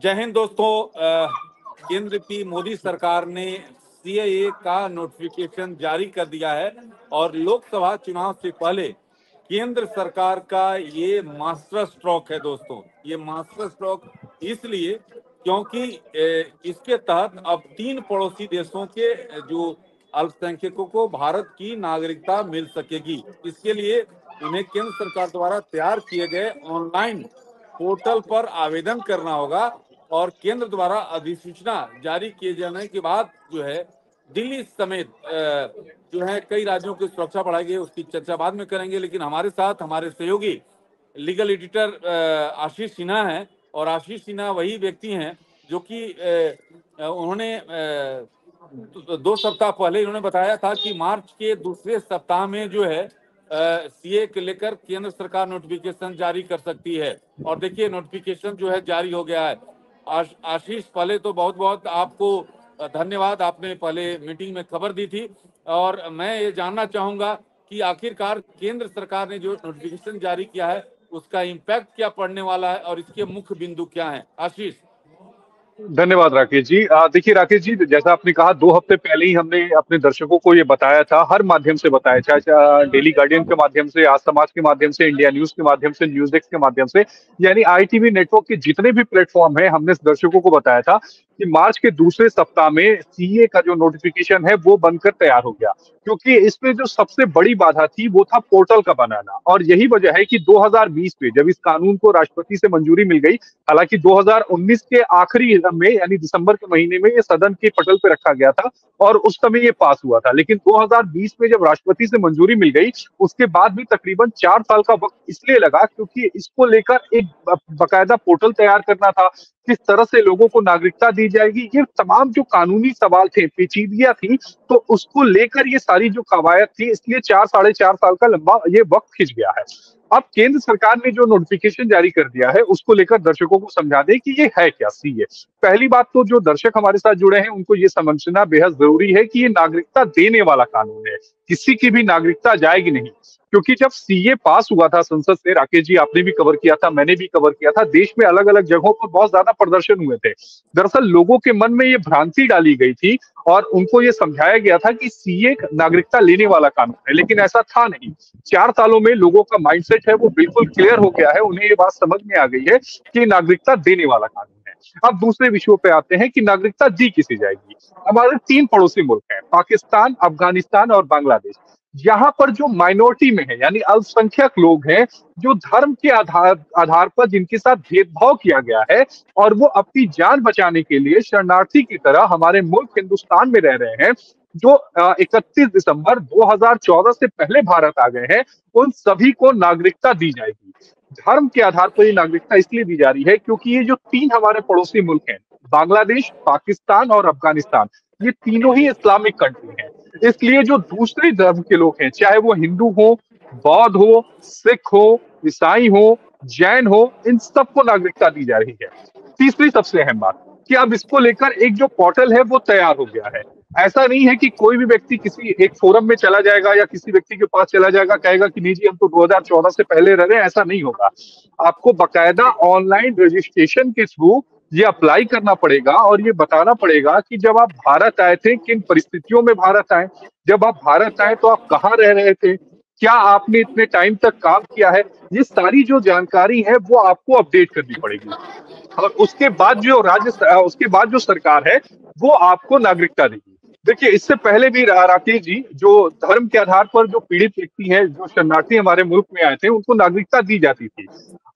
जय हिंद दोस्तों। केंद्र की मोदी सरकार ने सीएए का नोटिफिकेशन जारी कर दिया है और लोकसभा चुनाव से पहले केंद्र सरकार का ये मास्टर स्ट्रोक है दोस्तों। ये मास्टर स्ट्रोक इसलिए क्योंकि इसके तहत अब 3 पड़ोसी देशों के जो अल्पसंख्यकों को भारत की नागरिकता मिल सकेगी। इसके लिए उन्हें केंद्र सरकार द्वारा तैयार किए गए ऑनलाइन पोर्टल पर आवेदन करना होगा और केंद्र द्वारा अधिसूचना जारी किए जाने के बाद जो है दिल्ली समेत जो है कई राज्यों की सुरक्षा बढ़ाई गई, उसकी चर्चा बाद में करेंगे। लेकिन हमारे साथ हमारे सहयोगी लीगल एडिटर आशीष सिन्हा हैं और आशीष सिन्हा वही व्यक्ति हैं जो कि उन्होंने 2 सप्ताह पहले इन्होंने बताया था कि मार्च के दूसरे सप्ताह में जो है सीए को लेकर केंद्र सरकार नोटिफिकेशन जारी कर सकती है। और देखिए नोटिफिकेशन जो है जारी हो गया है। आशीष, पहले तो बहुत बहुत आपको धन्यवाद, आपने पहले मीटिंग में खबर दी थी और मैं ये जानना चाहूंगा कि आखिरकार केंद्र सरकार ने जो नोटिफिकेशन जारी किया है उसका इम्पैक्ट क्या पड़ने वाला है और इसके मुख्य बिंदु क्या हैं। आशीष। धन्यवाद राकेश जी। देखिए राकेश जी, जैसा आपने कहा 2 हफ्ते पहले ही हमने अपने दर्शकों को ये बताया था, हर माध्यम से बताया, चाहे डेली गार्डियन के माध्यम से, आज समाज के माध्यम से, इंडिया न्यूज के माध्यम से, न्यूज डेस्क के माध्यम से, यानी आईटीवी नेटवर्क के जितने भी प्लेटफॉर्म है, हमने दर्शकों को बताया था कि मार्च के दूसरे सप्ताह में सीए का जो नोटिफिकेशन है वो बनकर तैयार हो गया। क्योंकि इसमें जो सबसे बड़ी बाधा थी वो था पोर्टल का बनाना, और यही वजह है कि 2020 में जब इस कानून को राष्ट्रपति से मंजूरी मिल गई, हालांकि 2019 के आखिरी में यानी दिसंबर के महीने में ये सदन के पटल पे रखा गया था और उस समय ये पास हुआ था, लेकिन 2020 में जब राष्ट्रपति से मंजूरी मिल गई उसके बाद भी तकरीबन 4 साल का वक्त इसलिए लगा क्योंकि इसको लेकर एक बाकायदा पोर्टल तैयार करना था, किस तरह से लोगों को नागरिकता दी जाएगी, ये तमाम जो कानूनी सवाल थे, पेचीदगियां थी, तो उसको लेकर ये सारी जो कवायद थी, इसलिए 4 साढ़े 4 साल का लंबा ये वक्त खिंच गया है। अब केंद्र सरकार ने जो नोटिफिकेशन जारी कर दिया है उसको लेकर दर्शकों को समझा दें कि ये है क्या सीए। पहली बात तो जो दर्शक हमारे साथ जुड़े हैं उनको ये समझना बेहद जरूरी है कि ये नागरिकता देने वाला कानून है, किसी की भी नागरिकता जाएगी नहीं। क्योंकि जब सीए पास हुआ था संसद से, राकेश जी आपने भी कवर किया था, मैंने भी कवर किया था, देश में अलग अलग जगहों पर बहुत ज्यादा प्रदर्शन हुए थे। दरअसल लोगों के मन में ये भ्रांति डाली गई थी और उनको ये समझाया गया था कि सीए नागरिकता लेने वाला कानून है, लेकिन ऐसा था नहीं। 4 सालों में लोगों का माइंडसेट है वो बिल्कुल क्लियर हो गया है, उन्हें ये बात समझ में आ गई है कि नागरिकता देने वाला कानून है। अब दूसरे विषयों पे आते हैं कि नागरिकता दी किसे जाएगी। हमारे 3 पड़ोसी मुल्क हैं, पाकिस्तान, अफगानिस्तान और बांग्लादेश। यहाँ पर जो माइनॉरिटी में है यानी अल्पसंख्यक लोग हैं, जो धर्म के आधार पर जिनके साथ भेदभाव किया गया है और वो अपनी जान बचाने के लिए शरणार्थी की तरह हमारे मुल्क हिंदुस्तान में रह रहे हैं, जो 31 दिसंबर 2014 से पहले भारत आ गए हैं, उन सभी को नागरिकता दी जाएगी। धर्म के आधार पर ये नागरिकता इसलिए दी जा रही है क्योंकि ये जो 3 हमारे पड़ोसी मुल्क हैं, बांग्लादेश, पाकिस्तान और अफगानिस्तान, ये तीनों ही इस्लामिक कंट्री हैं। इसलिए जो दूसरे धर्म के लोग हैं, चाहे वो हिंदू हो, बौद्ध हो, सिख हो, ईसाई हो, जैन हो, इन सबको नागरिकता दी जा रही है। तीसरी सबसे अहम बात कि अब इसको लेकर एक जो पोर्टल है वो तैयार हो गया है। ऐसा नहीं है कि कोई भी व्यक्ति किसी एक फोरम में चला जाएगा या किसी व्यक्ति के पास चला जाएगा, कहेगा कि नहीं जी हम तो 2014 से पहले रह रहे हैं, ऐसा नहीं होगा। आपको बाकायदा ऑनलाइन रजिस्ट्रेशन के थ्रू ये अप्लाई करना पड़ेगा और ये बताना पड़ेगा कि जब आप भारत आए थे किन परिस्थितियों में भारत आए, जब आप भारत आए तो आप कहाँ रह रहे थे, क्या आपने इतने टाइम तक काम किया है, ये सारी जो जानकारी है वो आपको अपडेट करनी पड़ेगी। और उसके बाद जो सरकार है वो आपको नागरिकता देगी। देखिए इससे पहले भी राकेश जी, जो धर्म के आधार पर जो पीड़ित व्यक्ति हैं, जो शरणार्थी हमारे मुल्क में आए थे, उनको नागरिकता दी जाती थी।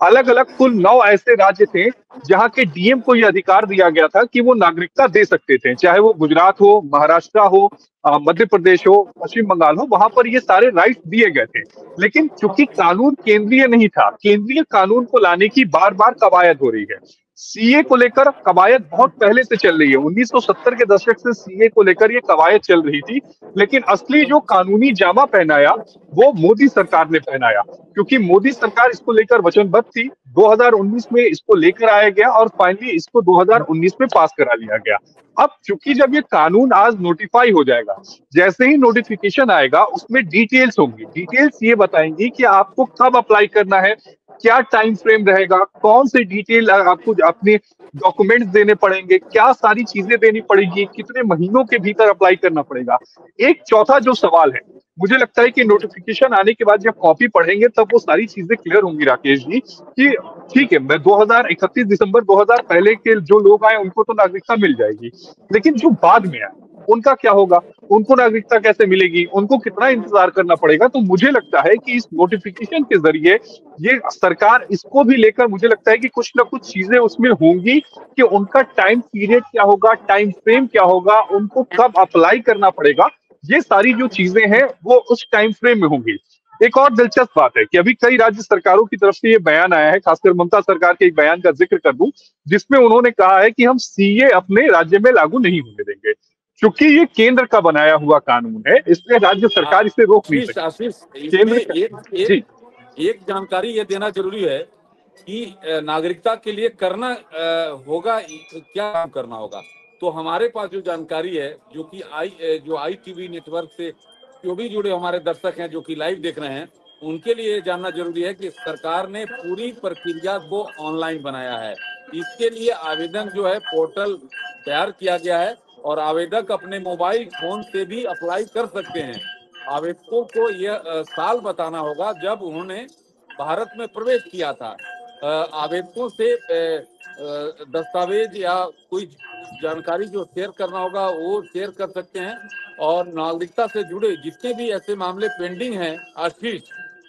अलग अलग कुल 9 ऐसे राज्य थे जहां के डीएम को यह अधिकार दिया गया था कि वो नागरिकता दे सकते थे, चाहे वो गुजरात हो, महाराष्ट्र हो, मध्य प्रदेश हो, पश्चिम बंगाल हो, वहां पर ये सारे राइट्स दिए गए थे। लेकिन चूंकि कानून केंद्रीय नहीं था, केंद्रीय कानून को लाने की बार बार कवायद हो रही है। सीए को लेकर कवायद बहुत पहले से चल रही है, 1970 के दशक से सीए को लेकर ये कवायद चल रही थी, लेकिन असली जो कानूनी जामा पहनाया वो मोदी सरकार ने पहनाया, क्योंकि मोदी सरकार इसको लेकर वचनबद्ध थी। 2019 में इसको लेकर आया गया और फाइनली इसको 2019 में पास करा लिया गया। अब चूंकि जब ये कानून आज नोटिफाई हो जाएगा, जैसे ही नोटिफिकेशन आएगा उसमें डिटेल्स होंगी, डिटेल्स ये बताएंगी कि आपको कब अप्लाई करना है, क्या टाइम फ्रेम रहेगा, कौन से डिटेल आपको अपने डॉक्यूमेंट्स देने पड़ेंगे, क्या सारी चीजें देनी पड़ेगी, कितने महीनों के भीतर अप्लाई करना पड़ेगा। एक चौथा जो सवाल है, मुझे लगता है कि नोटिफिकेशन आने के बाद जब कॉपी पढ़ेंगे तब वो सारी चीजें क्लियर होंगी राकेश जी, कि ठीक है, मैं 2031 दिसंबर 2000 पहले के जो लोग आए उनको तो नागरिकता मिल जाएगी, लेकिन जो बाद में आए उनका क्या होगा, उनको नागरिकता कैसे मिलेगी, उनको कितना इंतजार करना पड़ेगा। तो मुझे लगता है कि इस नोटिफिकेशन के जरिए ये सरकार इसको भी लेकर, मुझे लगता है कि कुछ ना कुछ चीजें उसमें होंगी कि उनका टाइम पीरियड क्या होगा, टाइम फ्रेम क्या होगा, उनको कब अप्लाई करना पड़ेगा, ये सारी जो चीजें हैं वो उस टाइम फ्रेम में होंगी। एक और दिलचस्प बात है कि अभी कई राज्य सरकारों की तरफ से ये बयान आया है, खासकर ममता सरकार के एक बयान का जिक्र कर दूं, जिसमें उन्होंने कहा है कि हम सीए अपने राज्य में लागू नहीं होने देंगे, क्योंकि ये केंद्र का बनाया हुआ कानून है, इसलिए राज्य सरकार इसे रोक नहीं आशीष, सकती। आशीष, इसमें केंद्र जी एक जानकारी ये देना जरूरी है कि नागरिकता के लिए करना होगा, क्या काम करना होगा। तो हमारे पास जो जानकारी है, जो ITV नेटवर्क से जो भी जुड़े हमारे दर्शक हैं जो कि लाइव देख रहे हैं, उनके लिए जानना जरूरी है कि सरकार ने पूरी प्रक्रिया को ऑनलाइन बनाया है। इसके लिए आवेदन जो है पोर्टल तैयार किया गया है और आवेदक अपने मोबाइल फोन से भी अप्लाई कर सकते हैं। आवेदकों को यह साल बताना होगा जब उन्होंने भारत में प्रवेश किया था। आवेदकों से दस्तावेज या कोई जानकारी जो शेयर करना होगा वो शेयर कर सकते हैं। और नागरिकता से जुड़े जितने भी ऐसे मामले पेंडिंग हैं आशीष,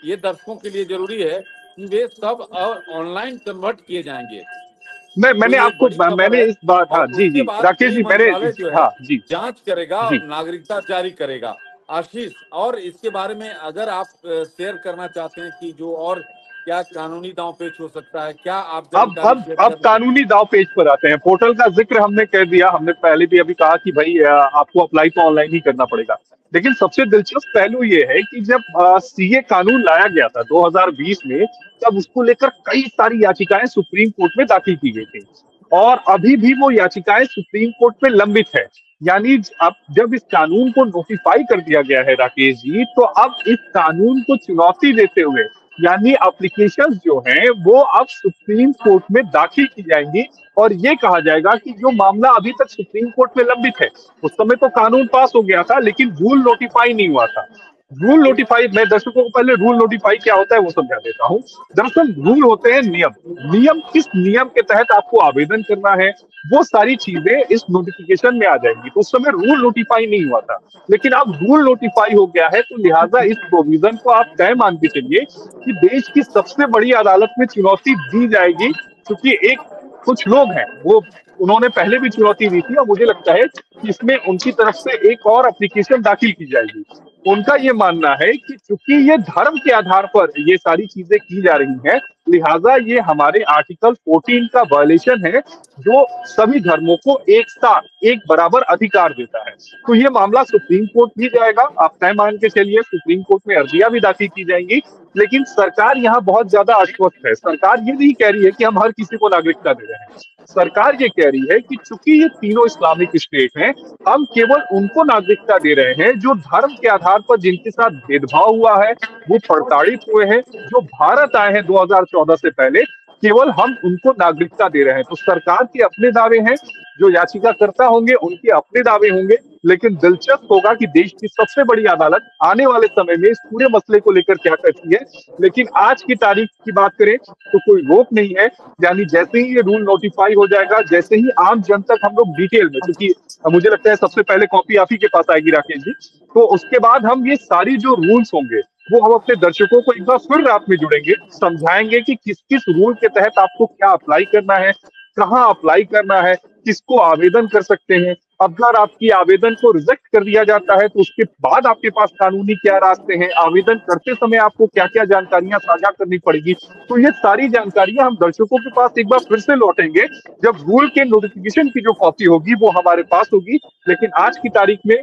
ये दर्शकों के लिए जरूरी है कि वे सब ऑनलाइन कन्वर्ट किए जाएंगे। तो मैंने ये आपको, बड़ी खबर मैंने है। इस बात, और हाँ जी उसके जी बाद राकेश गृह जी, मैंने, मंत्रालय जो है हाँ जी जांच करेगा और जी। नागरिकता जारी करेगा। आशीष, और इसके बारे में अगर आप शेयर करना चाहते हैं कि जो और क्या कानूनी दांव पेच हो सकता है, क्या आप अब जानकारी अब शेयर अब करना चाहते कानूनी दाव पेच पर आते हैं। पोर्टल का जिक्र हमने कर दिया, हमने पहले भी अभी कहा कि भाई आपको अप्लाई तो ऑनलाइन ही करना पड़ेगा, लेकिन सबसे दिलचस्प पहलू ये है कि जब सीए कानून लाया गया था 2020 में, तब उसको लेकर कई सारी याचिकाएं सुप्रीम कोर्ट में दाखिल की गई थी, और अभी भी वो याचिकाएं सुप्रीम कोर्ट में लंबित है। यानी अब जब इस कानून को नोटिफाई कर दिया गया है राकेश जी, तो अब इस कानून को चुनौती देते हुए, यानी एप्लीकेशंस जो हैं वो अब सुप्रीम कोर्ट में दाखिल की जाएंगी, और ये कहा जाएगा कि जो मामला अभी तक सुप्रीम कोर्ट में लंबित है, उस समय तो कानून पास हो गया था लेकिन रूल नोटिफाई नहीं हुआ था। रूल नोटिफाई, मैं दर्शकों को पहले रूल नोटिफाई क्या होता है वो समझा देता हूँ। दरअसल रूल होते हैं नियम। नियम, किस नियम के तहत आपको आवेदन करना है, वो सारी चीजें इस नोटिफिकेशन में आ जाएंगी। तो उस समय रूल नोटिफाई नहीं हुआ था, लेकिन अब रूल नोटिफाई हो गया है, तो लिहाजा इस प्रोविजन को आप तय मान के चलिए कि देश की सबसे बड़ी अदालत में चुनौती दी जाएगी, क्योंकि एक कुछ लोग हैं वो, उन्होंने पहले भी चुनौती दी थी, और मुझे लगता है कि इसमें उनकी तरफ से एक और एप्लीकेशन दाखिल की जाएगी। उनका ये मानना है कि चूंकि ये धर्म के आधार पर ये सारी चीजें की जा रही हैं, लिहाजा ये हमारे आर्टिकल 14 का वायलेशन है, जो सभी धर्मों को एक साथ एक बराबर अधिकार देता है। तो ये मामला सुप्रीम कोर्ट भी जाएगा, आप तय मान के चलिए, सुप्रीम कोर्ट में अर्जियां भी दाखिल की जाएंगी। लेकिन सरकार यहाँ बहुत ज्यादा आश्वस्त है। सरकार ये नहीं कह रही है कि हम हर किसी को नागरिकता दे रहे हैं। सरकार ये कह रही है कि चूंकि ये तीनों इस्लामिक स्टेट हैं, हम केवल उनको नागरिकता दे रहे हैं जो धर्म के आधार पर जिनके साथ भेदभाव हुआ है, वो प्रताड़ित हुए हैं, जो भारत आए हैं 2014 से पहले, केवल हम उनको नागरिकता दे रहे हैं। तो सरकार के अपने दावे हैं, जो याचिकाकर्ता होंगे उनके अपने दावे होंगे, लेकिन दिलचस्प होगा कि देश की सबसे बड़ी अदालत आने वाले समय में इस पूरे मसले को लेकर क्या करती है। लेकिन आज की तारीख की बात करें तो कोई रोक नहीं है, यानी जैसे ही ये रूल नोटिफाई हो जाएगा, जैसे ही आम जन तक हम लोग डिटेल में, क्योंकि मुझे लगता है सबसे पहले कॉपी आप ही के पास आएगी राकेश जी, तो उसके बाद हम ये सारी जो रूल्स होंगे वो हम अपने दर्शकों को एक बार फिर रात में जुड़ेंगे, समझाएंगे कि किस किस रूल के तहत आपको क्या अप्लाई करना है, कहाँ अप्लाई करना है, किसको आवेदन कर सकते हैं। अगर आपकी आवेदन को रिजेक्ट कर दिया जाता है तो उसके बाद आपके पास कानूनी क्या रास्ते हैं, आवेदन करते समय आपको क्या क्या जानकारियां साझा करनी पड़ेगी। तो ये सारी जानकारियां हम दर्शकों के पास एक बार फिर से लौटेंगे जब रूल के नोटिफिकेशन की जो कॉपी होगी वो हमारे पास होगी। लेकिन आज की तारीख में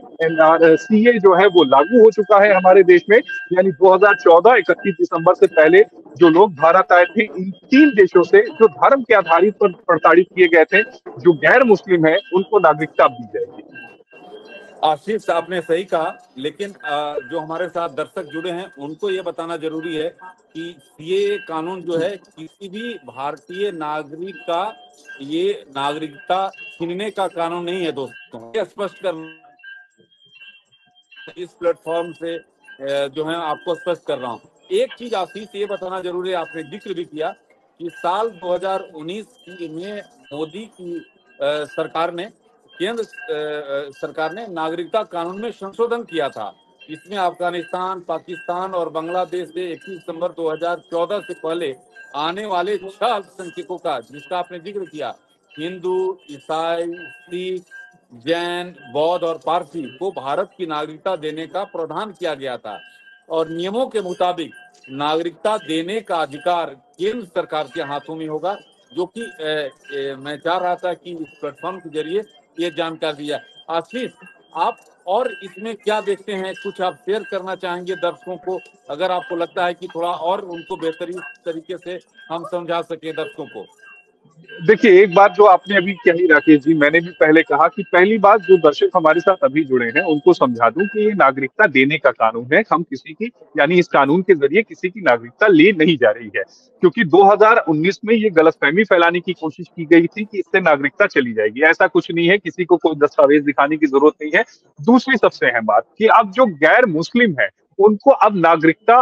सीए जो है वो लागू हो चुका है हमारे देश में, यानी 2014 31 दिसंबर से पहले जो लोग भारत आए थे, इन 3 देशों से जो धर्म के आधारित पर प्रताड़ित किए गए थे, जो गैर मुस्लिम है, उनको नागरिकता दी जाएगी। आशीष, आपने सही कहा, लेकिन जो हमारे साथ दर्शक जुड़े हैं उनको ये बताना जरूरी है कि ये कानून जो है किसी भी भारतीय नागरिक का ये नागरिकता छीनने का कानून नहीं है दोस्तों। ये स्पष्ट कर इस प्लेटफॉर्म से जो है आपको स्पष्ट कर रहा हूँ। एक चीज आशीष ये बताना जरूरी है, आपने जिक्र भी किया कि साल 2019 में मोदी की सरकार ने केंद्र सरकार ने नागरिकता कानून में संशोधन किया था। इसमें अफगानिस्तान, पाकिस्तान और बांग्लादेश से 21 दिसंबर 2014 से पहले आने वाले 6 अल्पसंख्यकों का, जिसका आपने जिक्र किया, हिंदू, ईसाई, सिख, जैन, बौद्ध और पारसी को भारत की नागरिकता देने का प्रावधान किया गया था। और नियमों के मुताबिक नागरिकता देने का अधिकार केंद्र सरकार के हाथों में होगा, जो कि मैं चाह रहा था कि इस प्लेटफॉर्म के जरिए ये जानकारी दिया। आशीष, आप और इसमें क्या देखते हैं, कुछ आप शेयर करना चाहेंगे दर्शकों को, अगर आपको लगता है कि थोड़ा और उनको बेहतरीन तरीके से हम समझा सके दर्शकों को? देखिए, एक बात जो आपने अभी कही राकेश जी, मैंने भी पहले कहा कि पहली बात जो दर्शक हमारे साथ अभी जुड़े हैं उनको समझा दूं कि ये नागरिकता देने का कानून है। हम किसी की, यानी इस कानून के जरिए किसी की नागरिकता ले नहीं जा रही है, क्योंकि 2019 में ये गलतफहमी फैलाने की कोशिश की गई थी कि इससे नागरिकता चली जाएगी। ऐसा कुछ नहीं है, किसी को कोई दस्तावेज दिखाने की जरूरत नहीं है। दूसरी सबसे अहम बात कि अब जो गैर मुस्लिम है उनको अब नागरिकता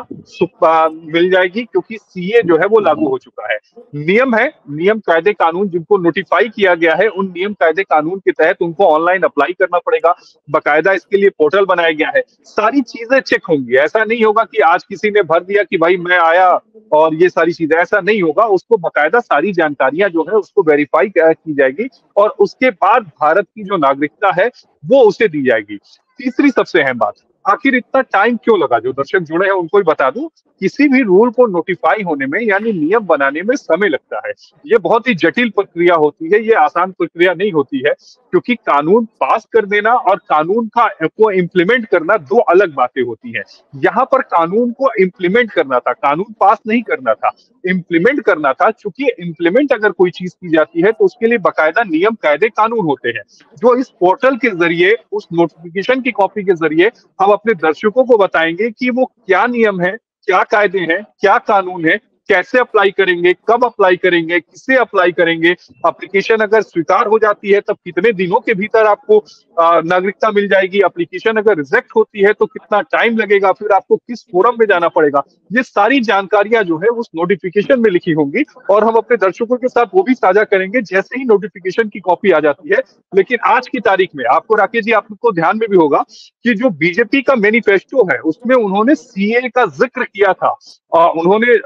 मिल जाएगी, क्योंकि सीए जो है वो लागू हो चुका है। नियम है, नियम कायदे कानून जिनको नोटिफाई किया गया है, उन नियम कायदे कानून के तहत उनको ऑनलाइन अप्लाई करना पड़ेगा। बकायदा इसके लिए पोर्टल बनाया गया है, सारी चीजें चेक होंगी। ऐसा नहीं होगा कि आज किसी ने भर दिया कि भाई मैं आया और ये सारी चीजें, ऐसा नहीं होगा। उसको बकायदा सारी जानकारियां जो है उसको वेरीफाई की जाएगी और उसके बाद भारत की जो नागरिकता है वो उसे दी जाएगी। तीसरी सबसे अहम बात, आखिर इतना टाइम क्यों लगा, जो दर्शक जुड़े हैं उनको ही बता दूं, किसी भी रूल को नोटिफाई होने में यानी नियम बनाने में समय लगता है। ये बहुत ही जटिल प्रक्रिया होती है, ये आसान प्रक्रिया नहीं होती है, क्योंकि कानून पास कर देना और कानून को इम्प्लीमेंट करना दो अलग बातें होती हैं। यहाँ पर कानून को इम्प्लीमेंट करना था, कानून पास नहीं करना था, इम्प्लीमेंट करना था। चूंकि इम्प्लीमेंट अगर कोई चीज की जाती है तो उसके लिए बकायदा नियम कायदे कानून होते हैं, जो इस पोर्टल के जरिए, उस नोटिफिकेशन की कॉपी के जरिए हम अपने दर्शकों को बताएंगे कि वो क्या नियम है, क्या कायदे हैं, क्या कानून है, कैसे अप्लाई करेंगे, कब अप्लाई करेंगे, किसे अप्लाई करेंगे। एप्लीकेशन अगर स्वीकार हो जाती है तब कितने दिनों के भीतर आपको नागरिकता मिल जाएगी। एप्लीकेशन अगर रिजेक्ट होती है तो कितना टाइम लगेगा, फिर आपको किस फोरम में जाना पड़ेगा। ये सारी जानकारियां जो है उस नोटिफिकेशन में लिखी होंगी और हम अपने दर्शकों के साथ वो भी साझा करेंगे जैसे ही नोटिफिकेशन की कॉपी आ जाती है। लेकिन आज की तारीख में आपको, राकेश जी, आपको ध्यान में भी होगा कि जो बीजेपी का मैनिफेस्टो है उसमें उन्होंने सीए का जिक्र किया था। उन्होंने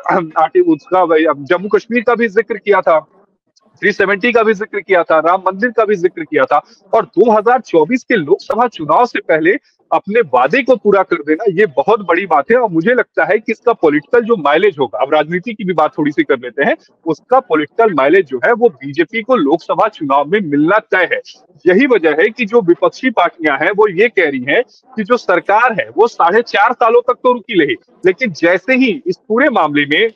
उसका जम्मू कश्मीर का भी जिक्र किया था, 370 का भी जिक्र किया था, राम मंदिर का भी जिक्र किया था। और 2024 के लोकसभा चुनाव से पहले अपने वादे को पूरा कर देना, ये बहुत बड़ी बात है। और मुझे लगता है कि इसका पॉलिटिकल जो माइलेज होगा, अब राजनीति की भी बात थोड़ी सी कर लेते हैं, उसका पॉलिटिकल माइलेज जो है वो बीजेपी को लोकसभा चुनाव में मिलना तय है। यही वजह है कि जो विपक्षी पार्टियां हैं वो ये कह रही हैं कि जो सरकार है वो 4.5 सालों तक तो रुकी रही, लेकिन जैसे ही इस पूरे मामले में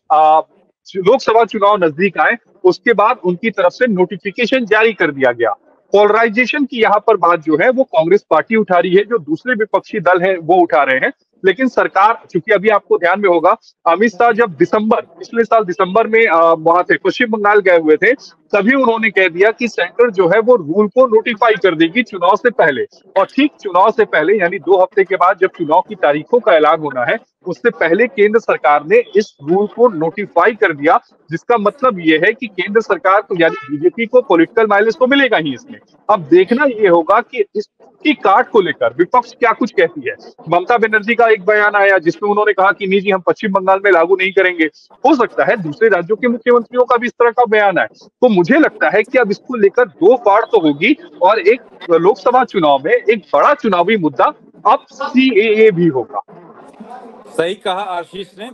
लोकसभा चुनाव नजदीक आए उसके बाद उनकी तरफ से नोटिफिकेशन जारी कर दिया गया। पोलराइजेशन की यहाँ पर बात जो है वो कांग्रेस पार्टी उठा रही है, जो दूसरे विपक्षी दल है वो उठा रहे हैं। लेकिन सरकार, चूंकि अभी आपको ध्यान में होगा अमित शाह जब पिछले साल दिसंबर में वहां थे, पश्चिम बंगाल गए हुए थे, तभी उन्होंने कह दिया कि सेंटर जो है वो रूल को नोटिफाई कर देगी चुनाव से पहले। और ठीक चुनाव से पहले यानी 2 हफ्ते के बाद जब चुनाव की तारीखों का ऐलान होना है, उससे पहले केंद्र सरकार ने इस रूल को नोटिफाई कर दिया। जिसका मतलब ये है कि केंद्र सरकार को, यानी बीजेपी को, पॉलिटिकल माइलेज तो मिलेगा ही इसमें। अब देखना ये होगा कि इसकी काट को लेकर विपक्ष क्या कुछ कहती है। ममता बनर्जी का एक बयान आया जिसमें उन्होंने कहा कि नहीं जी, हम पश्चिम बंगाल में लागू नहीं करेंगे। हो सकता है दूसरे राज्यों के मुख्यमंत्रियों का भी इस तरह का बयान आए। तो मुझे लगता है कि अब इसको लेकर दो फाड़ तो होगी और एक लोकसभा चुनाव में एक बड़ा चुनावी मुद्दा अब सीएए भी होगा। सही कहा आशीष ने,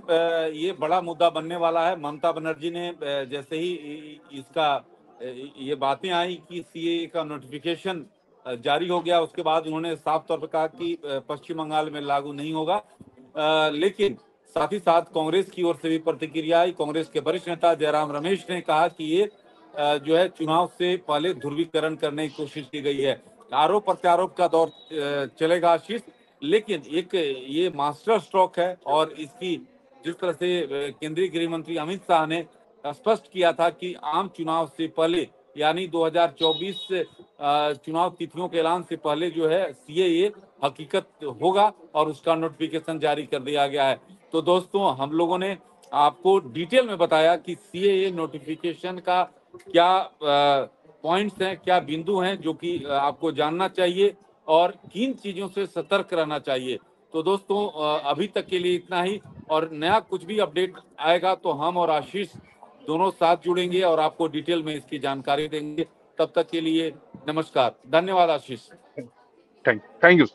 ये बड़ा मुद्दा बनने वाला है। ममता बनर्जी ने जैसे ही इसका ये बातें आई कि सीए का नोटिफिकेशन जारी हो गया, उसके बाद उन्होंने साफ तौर पर कहा कि पश्चिम बंगाल में लागू नहीं होगा। लेकिन साथ ही साथ कांग्रेस की ओर से भी प्रतिक्रिया आई। कांग्रेस के वरिष्ठ नेता जयराम रमेश ने कहा कि ये जो है चुनाव से पहले ध्रुवीकरण करने की कोशिश की गई है। आरोप प्रत्यारोप का दौर चलेगा आशीष, लेकिन एक ये मास्टर स्ट्रोक है और इसकी जिस तरह से केंद्रीय गृह मंत्री अमित शाह ने स्पष्ट किया था कि आम चुनाव से पहले यानी 2024 चुनाव तिथियों के ऐलान से पहले जो है सीएए हकीकत होगा और उसका नोटिफिकेशन जारी कर दिया गया है। तो दोस्तों, हम लोगों ने आपको डिटेल में बताया कि सीएए नोटिफिकेशन का क्या पॉइंट्स हैं, क्या बिंदु हैं जो कि आपको जानना चाहिए और किन चीजों से सतर्क रहना चाहिए। तो दोस्तों, अभी तक के लिए इतना ही, और नया कुछ भी अपडेट आएगा तो हम और आशीष दोनों साथ जुड़ेंगे और आपको डिटेल में इसकी जानकारी देंगे। तब तक के लिए नमस्कार, धन्यवाद आशीष। Thank you.